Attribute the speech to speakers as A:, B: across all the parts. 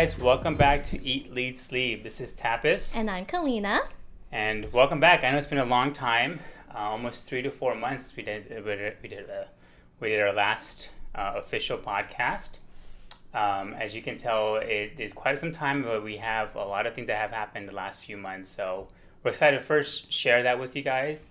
A: guys, welcome back to Eat, Lead, Sleep. This is Tapis.
B: And I'm Kalina.
A: And welcome back. I know it's been a long time, almost 3 to 4 months. We did our last official podcast. As you can tell, it is quite some time, but we have a lot of things that have happened the last few months. So we're excited to first share that with you guys,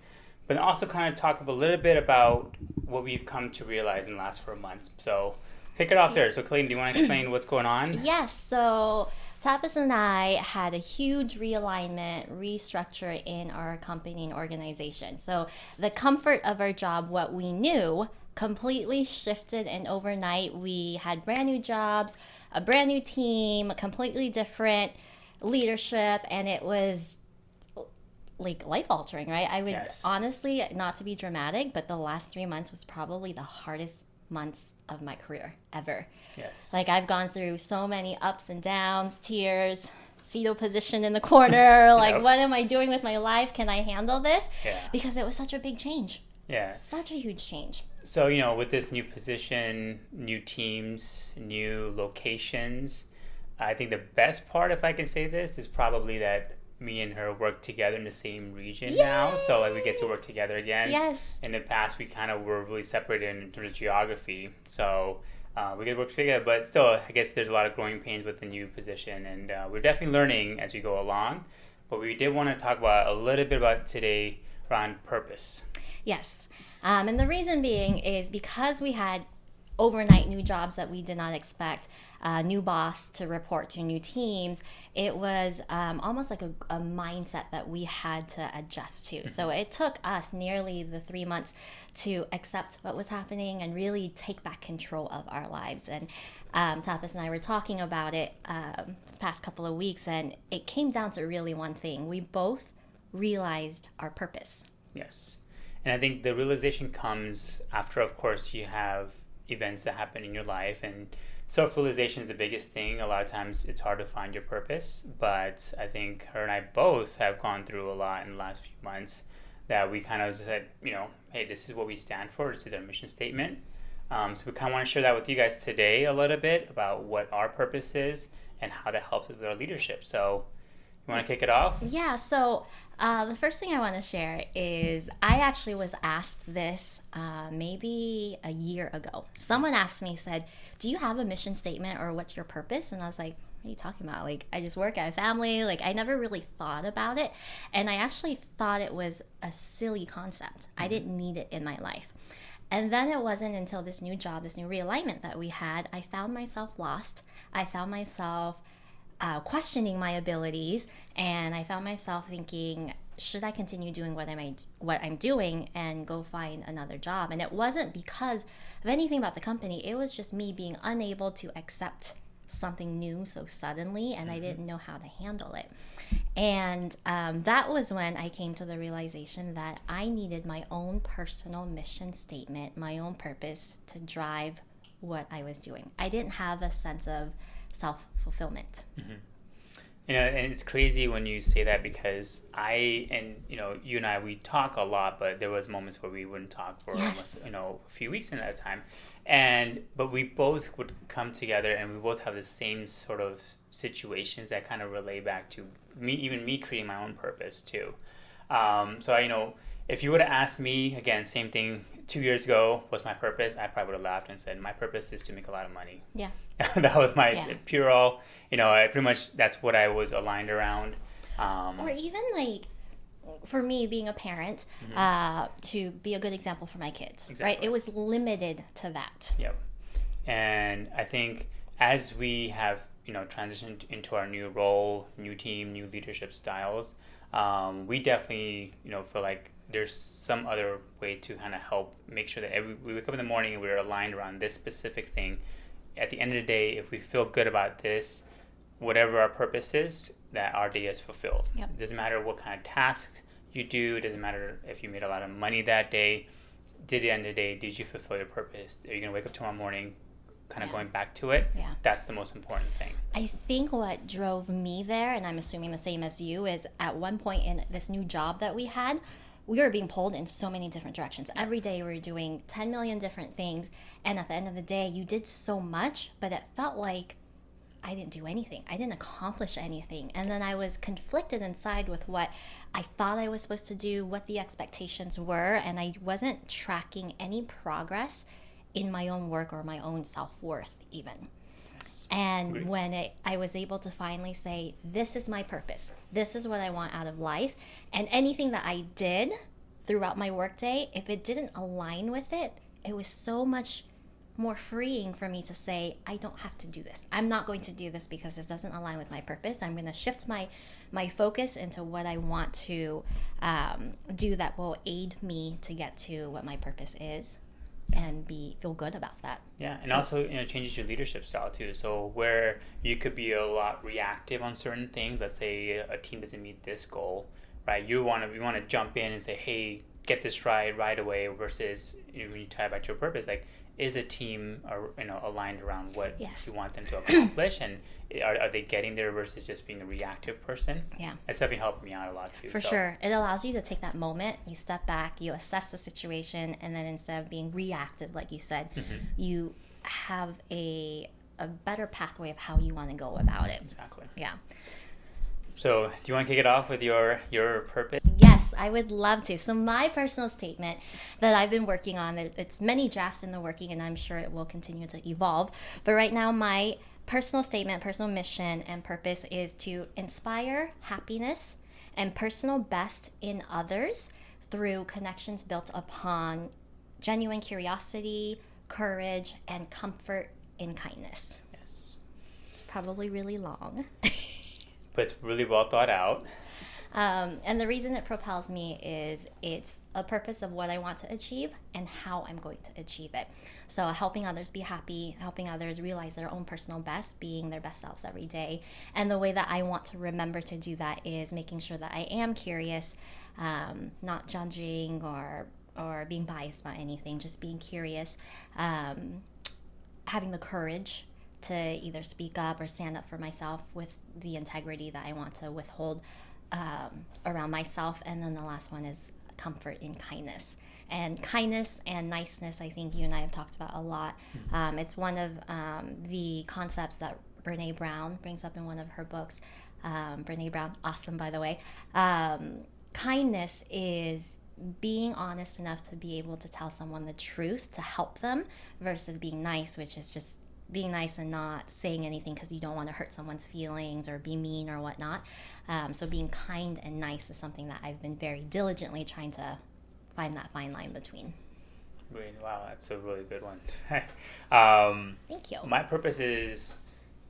A: but also kind of talk a little bit about what we've come to realize in the last 4 months. So kick it off there. So Kalina, do you want to explain what's going on?
B: Yes, so Tapis and I had a huge realignment, restructure in our company and organization. So the comfort of our job, what we knew, completely shifted, and overnight we had brand new jobs, a brand new team, completely different leadership, and it was like life altering, right? I would honestly, not to be dramatic, but the last 3 months was probably the hardest months of my career ever.
A: Yes.
B: Like I've gone through so many ups and downs, tears, fetal position in the corner. Like, what am I doing with my life? Can I handle this?
A: Yeah.
B: Because it was such a big change.
A: Yeah.
B: Such a huge change.
A: So, with this new position, new teams, new locations, I think the best part, if I can say this, is probably that me and her work together in the same region now. So, like, we get to work together again.
B: Yes.
A: In the past, we kind of were really separated in terms of geography. So, we get to work together, but still, I guess there's a lot of growing pains with the new position. And we're definitely learning as we go along. But we did want to talk about a little bit about today around purpose.
B: Yes. And the reason being is because we had overnight new jobs that we did not expect, new boss to report to new teams, it was almost like a mindset that we had to adjust to. So it took us nearly the 3 months to accept what was happening and really take back control of our lives. And Tapis and I were talking about it the past couple of weeks, and it came down to really one thing. We both realized our purpose.
A: Yes. And I think the realization comes after, of course, you have events that happen in your life, and self-realization is the biggest thing. A lot of times it's hard to find your purpose, but I think her and I both have gone through a lot in the last few months that we kind of said, hey, this is what we stand for. This is our mission statement. So we kind of want to share that with you guys today a little bit about what our purpose is and how that helps with our leadership. So you want to kick it off?
B: Yeah, so the first thing I want to share is I actually was asked this maybe a year ago. Someone asked me, said, do you have a mission statement or what's your purpose? And I was like, what are you talking about? Like, I just work, I have family. Like, I never really thought about it. And I actually thought it was a silly concept. I didn't need it in my life. And then it wasn't until this new job, this new realignment that we had, I found myself lost. I found myself questioning my abilities, and I found myself thinking, should I continue doing what I'm doing and go find another job? And it wasn't because of anything about the company. It was just me being unable to accept something new so suddenly, and I didn't know how to handle it. And that was when I came to the realization that I needed my own personal mission statement, my own purpose to drive what I was doing. I didn't have a sense of self-fulfillment.
A: And it's crazy when you say that, because you and I, we talk a lot, but there was moments where we wouldn't talk for almost a few weeks in that time, but we both would come together, and we both have the same sort of situations that kind of relate back to me creating my own purpose too. So if you would have asked me again, same thing 2 years ago, what's my purpose, I probably would have laughed and said my purpose is to make a lot of money.
B: Yeah.
A: That was my pure all. I pretty much, that's what I was aligned around.
B: Or even like, for me being a parent, to be a good example for my kids, right? It was limited to that.
A: Yep. And I think as we have, transitioned into our new role, new team, new leadership styles, we definitely, feel like there's some other way to kind of help make sure that we wake up in the morning and we're aligned around this specific thing. At the end of the day, if we feel good about this, whatever our purpose is, that our day is fulfilled.
B: Yep.
A: It doesn't matter what kind of tasks you do. It doesn't matter if you made a lot of money that day. At the end of the day, did you fulfill your purpose? Are you going to wake up tomorrow morning kind of going back to it?
B: Yeah.
A: That's the most important thing.
B: I think what drove me there, and I'm assuming the same as you, is at one point in this new job that we had, we were being pulled in so many different directions. Every day we were doing 10 million different things. And at the end of the day, you did so much, but it felt like I didn't do anything. I didn't accomplish anything. And then I was conflicted inside with what I thought I was supposed to do, what the expectations were, and I wasn't tracking any progress in my own work or my own self-worth even. And when I was able to finally say, this is my purpose, this is what I want out of life, and anything that I did throughout my workday, if it didn't align with it, it was so much more freeing for me to say, I don't have to do this. I'm not going to do this because it doesn't align with my purpose. I'm going to shift my focus into what I want to do that will aid me to get to what my purpose is and feel good about that.
A: Yeah, and also changes your leadership style too. So where you could be a lot reactive on certain things, let's say a team doesn't meet this goal, right? You want to jump in and say, hey, get this right away, versus when you tie back to your purpose, like, is a team aligned around what you want them to accomplish, and are they getting there versus just being a reactive person?
B: Yeah,
A: it's definitely helped me out a lot too.
B: For sure, it allows you to take that moment, you step back, you assess the situation, and then instead of being reactive, like you said, you have a better pathway of how you want to go about it.
A: Exactly.
B: Yeah.
A: So, do you want to kick it off with your purpose?
B: Yes, I would love to. So my personal statement that I've been working on, it's many drafts in the working, and I'm sure it will continue to evolve. But right now, my personal statement, personal mission, and purpose is to inspire happiness and personal best in others through connections built upon genuine curiosity, courage, and comfort in kindness.
A: Yes.
B: It's probably really long.
A: But it's really well thought out.
B: And the reason it propels me is it's a purpose of what I want to achieve and how I'm going to achieve it. So helping others be happy, helping others realize their own personal best, being their best selves every day. And the way that I want to remember to do that is making sure that I am curious, not judging or being biased by anything, just being curious, having the courage to either speak up or stand up for myself with the integrity that I want to withhold around myself. And then the last one is comfort in kindness. And kindness and niceness, I think you and I have talked about a lot. It's one of the concepts that Brene Brown brings up in one of her books. Brene Brown, awesome, by the way. Kindness is being honest enough to be able to tell someone the truth to help them, versus being nice, which is just being nice and not saying anything because you don't want to hurt someone's feelings or be mean or whatnot. So being kind and nice is something that I've been very diligently trying to find that fine line between.
A: Wow, that's a really good one.
B: Thank you.
A: My purpose is,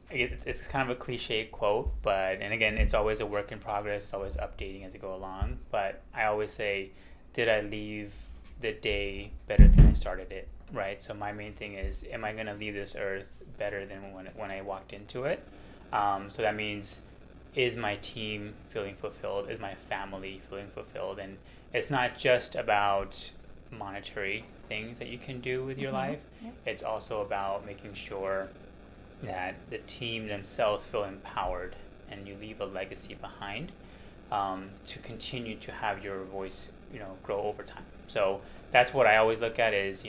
A: it's kind of a cliche quote, and again, it's always a work in progress. It's always updating as you go along. But I always say, did I leave the day better than I started it? Right. So my main thing is, am I going to leave this earth better than when I walked into it? So that means, is my team feeling fulfilled? Is my family feeling fulfilled? And it's not just about monetary things that you can do with your life. Yep. It's also about making sure that the team themselves feel empowered and you leave a legacy behind to continue to have your voice, grow over time. So that's what I always look at is,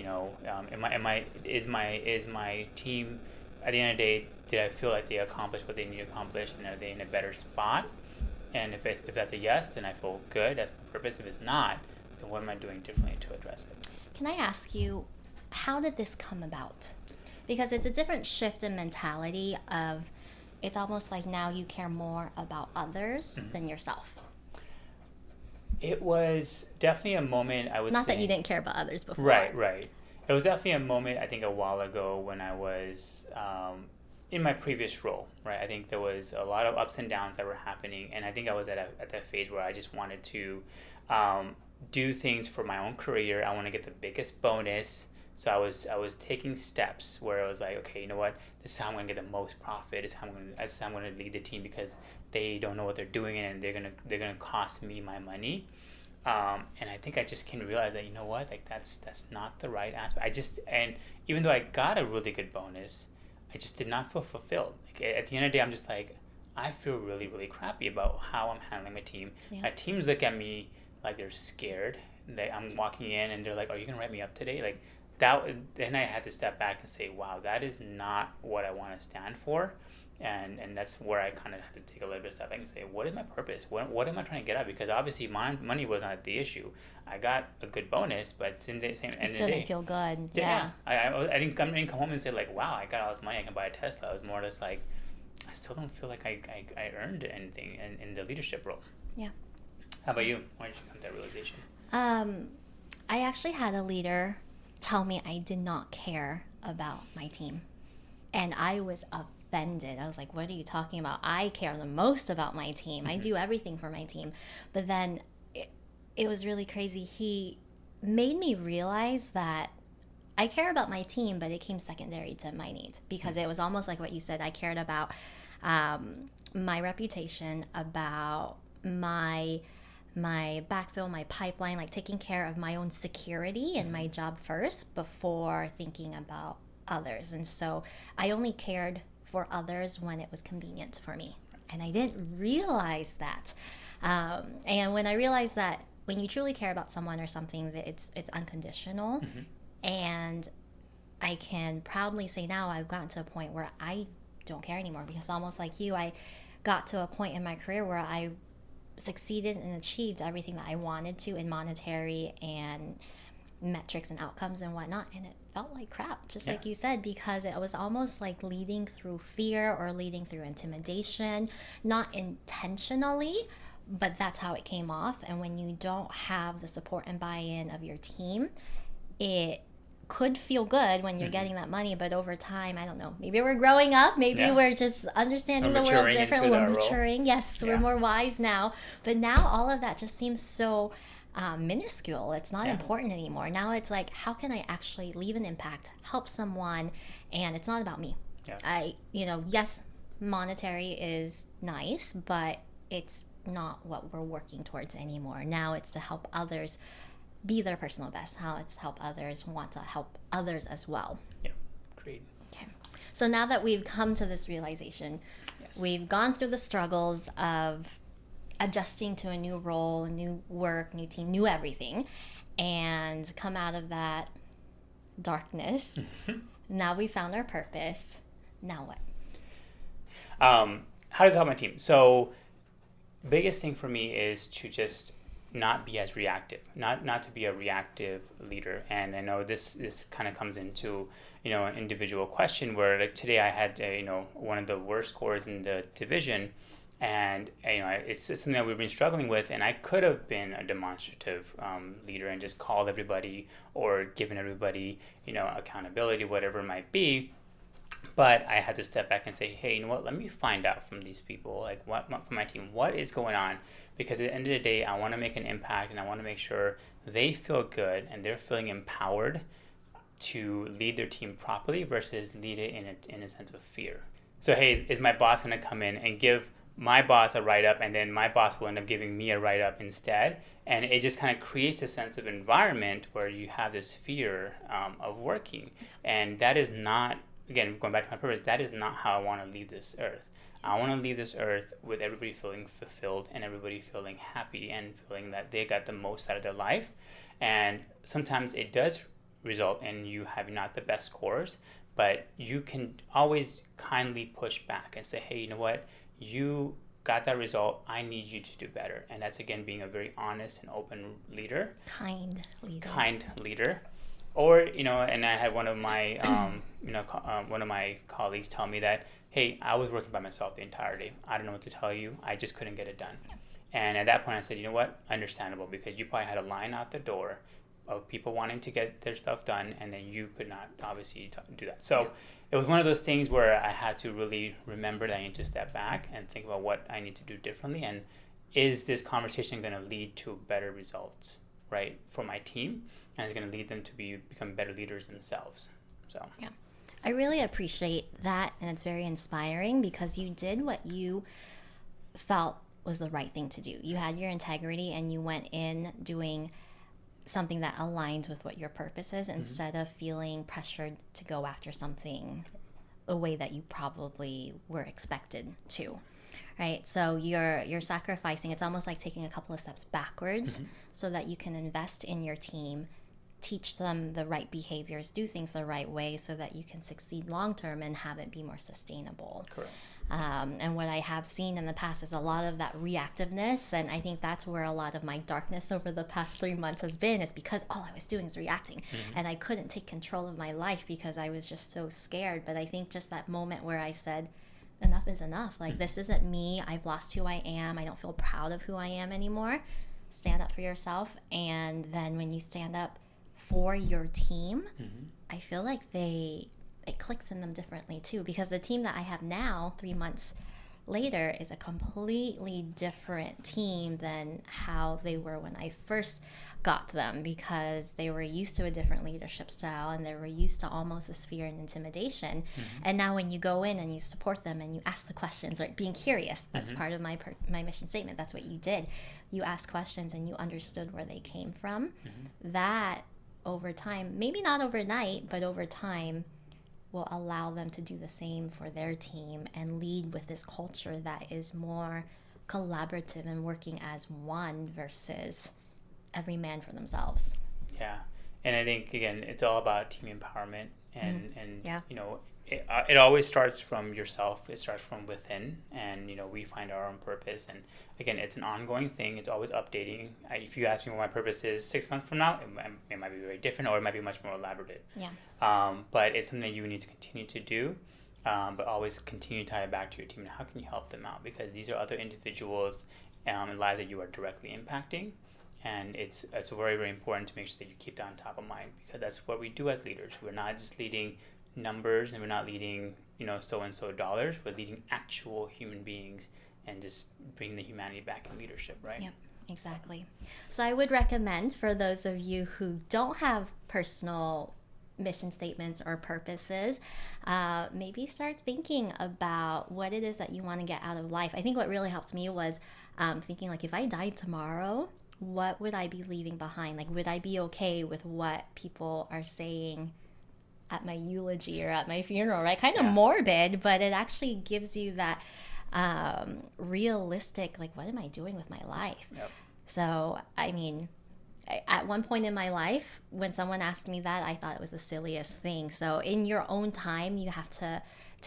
A: is my team, at the end of the day, did I feel like they accomplished what they need to accomplish, and are they in a better spot? And if that's a yes, then I feel good. That's my purpose. If it's not, then what am I doing differently to address it?
B: Can I ask you, how did this come about? Because it's a different shift in mentality of, it's almost like now you care more about others than yourself.
A: It was definitely a moment, I would say.
B: Not that you didn't care about others before.
A: Right. It was definitely a moment, I think, a while ago when I was in my previous role, right? I think there was a lot of ups and downs that were happening, and I think I was at that phase where I just wanted to do things for my own career. I want to get the biggest bonus. So I was taking steps where I was like, okay, you know what? This is how I'm going to get the most profit. This is how I'm going to lead the team, because they don't know what they're doing, and they're gonna cost me my money. And I think I just can realize that, you know what, like that's not the right aspect. And even though I got a really good bonus, I just did not feel fulfilled. Like at the end of the day, I'm just like, I feel really, really crappy about how I'm handling my team. Yeah. My teams look at me like they're scared. I'm walking in and they're like, "Are you gonna write me up today?" Like that. Then I had to step back and say, "Wow, that is not what I want to stand for." And that's where I kind of had to take a little bit of step back and say, what is my purpose? What am I trying to get at? Because obviously my money was not the issue. I got a good bonus, but it's in the same end of the day.
B: Still didn't feel good.
A: Yeah. I didn't come home and say like, wow, I got all this money, I can buy a Tesla. I was more or less like, I still don't feel like I earned anything in the leadership role.
B: Yeah.
A: How about you? Why did you come to that realization?
B: I actually had a leader tell me I did not care about my team. And I was offended. I was like, what are you talking about? I care the most about my team. I do everything for my team. But then it was really crazy. He made me realize that I care about my team, but it came secondary to my needs, because it was almost like what you said. I cared about my reputation, about my backfill, my pipeline, like taking care of my own security and my job first before thinking about others. And so I only cared for others when it was convenient for me. And I didn't realize that. And when I realized that when you truly care about someone or something, that it's unconditional. And I can proudly say now I've gotten to a point where I don't care anymore, because almost like you, I got to a point in my career where I succeeded and achieved everything that I wanted to in monetary and metrics and outcomes and whatnot, and it felt like crap, just like you said, because it was almost like leading through fear or leading through intimidation, not intentionally, but that's how it came off. And when you don't have the support and buy-in of your team, it could feel good when you're getting that money, but over time, I don't know, maybe we're growing up, maybe we're just understanding the world differently, we're maturing, we're more wise now, but now all of that just seems so minuscule. It's not important anymore. Now it's like, how can I actually leave an impact, help someone, and it's not about me. Yes, monetary is nice, but it's not what we're working towards anymore. Now it's to help others be their personal best, how it's help others, want to help others as well.
A: Yeah, great.
B: Okay. So now that we've come to this realization, we've gone through the struggles of adjusting to a new role, new work, new team, new everything, and come out of that darkness. Now we found our purpose. Now what?
A: How does it help my team? So biggest thing for me is to just not be as reactive, not to be a reactive leader. And I know this kind of comes into, an individual question where, like, today I had, one of the worst scores in the division, and, it's something that we've been struggling with, and I could have been a demonstrative leader and just called everybody or given everybody, accountability, whatever it might be. But I had to step back and say, hey, you know what, let me find out from these people, like what from my team, what is going on? Because at the end of the day, I want to make an impact, and I want to make sure they feel good and they're feeling empowered to lead their team properly versus lead it in a sense of fear. So, hey, is my boss going to come in and give my boss a write-up, and then my boss will end up giving me a write-up instead? And it just kind of creates a sense of environment where you have this fear of working. And that is not, again, going back to my purpose, that is not how I want to leave this earth. I want to leave this earth with everybody feeling fulfilled and everybody feeling happy and feeling that they got the most out of their life. And sometimes it does result in you having not the best scores, but you can always kindly push back and say, hey, you know what? You got that result. I need you to do better. And that's, again, being a very honest and open leader.
B: Kind leader.
A: Or, and I had one of my, one of my colleagues tell me that, hey, I was working by myself the entire day. I don't know what to tell you. I just couldn't get it done. Yeah. And at that point I said, you know what? Understandable, because you probably had a line out the door of people wanting to get their stuff done, and then you could not obviously do that. So it was one of those things where I had to really remember that I need to step back and think about what I need to do differently, and is this conversation going to lead to better results, right, for my team, and it's going to lead them to become better leaders themselves. So
B: yeah, I really appreciate that, and it's very inspiring because you did what you felt was the right thing to do. You had your integrity, and you went in doing something that aligns with what your purpose is, instead of feeling pressured to go after something the way that you probably were expected to. Right, so you're sacrificing. It's almost like taking a couple of steps backwards so that you can invest in your team, teach them the right behaviors, do things the right way so that you can succeed long term and have it be more sustainable.
A: Correct.
B: And what I have seen in the past is a lot of that reactiveness. And I think that's where a lot of my darkness over the past 3 months has been, is because all I was doing is reacting. And I couldn't take control of my life because I was just so scared. But I think just that moment where I said, enough is enough. Like, this isn't me. I've lost who I am. I don't feel proud of who I am anymore. Stand up for yourself. And then when you stand up for your team, I feel like it clicks in them differently too, because the team that I have now 3 months later is a completely different team than how they were when I first got them, because they were used to a different leadership style and they were used to almost this fear and intimidation. And now when you go in and you support them and you ask the questions, or being curious, that's part of my mission statement. That's what you did. You asked questions and you understood where they came from. That over time, maybe not overnight, but over time, will allow them to do the same for their team and lead with this culture that is more collaborative and working as one versus every man for themselves.
A: Yeah. And I think, again, it's all about team empowerment. And
B: Yeah.
A: you know, it always starts from yourself. It starts from within. And, you know, we find our own purpose. And, again, it's an ongoing thing. It's always updating. If you ask me what my purpose is 6 months from now, it might be very different, or it might be much more elaborate.
B: Yeah.
A: But it's something you need to continue to do. But always continue to tie it back to your team. And how can you help them out? Because these are other individuals and lives that you are directly impacting. And it's very, very important to make sure that you keep that on top of mind, because that's what we do as leaders. We're not just leading numbers, and we're not leading, you know, so-and-so dollars. We're leading actual human beings and just bringing the humanity back in leadership, right?
B: Yep, exactly. So I would recommend, for those of you who don't have personal mission statements or purposes, maybe start thinking about what it is that you want to get out of life. I think what really helped me was thinking, like, if I died tomorrow, what would I be leaving behind? Like, would I be okay with what people are saying at my eulogy or at my funeral, right? Kind of morbid, but it actually gives you that realistic, like, what am I doing with my life?
A: Yep.
B: So, I mean, at one point in my life, when someone asked me that, I thought it was the silliest thing. So in your own time, you have to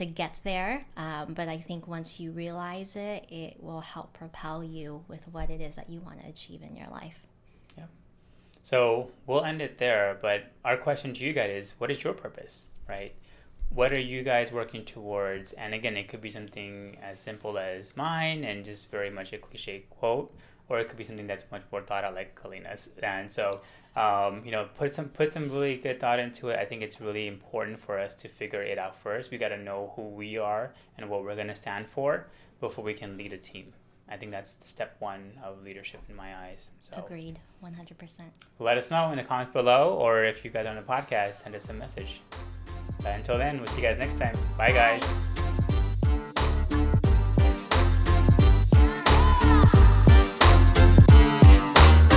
B: get there. But I think once you realize it, it will help propel you with what it is that you want to achieve in your life.
A: Yeah. So we'll end it there. But our question to you guys is, what is your purpose, right? What are you guys working towards? And again, it could be something as simple as mine and just very much a cliche quote, or it could be something that's much more thought out, like Kalina's. And so, you know, put some really good thought into it. I think it's really important for us to figure it out first. We got to know who we are and what we're going to stand for before we can lead a team. I think that's step one of leadership in my eyes. So
B: Agreed, 100%.
A: let us know in the comments below, or if you guys are on the podcast, send us a message. But until then, we'll see you guys next time. Bye, guys.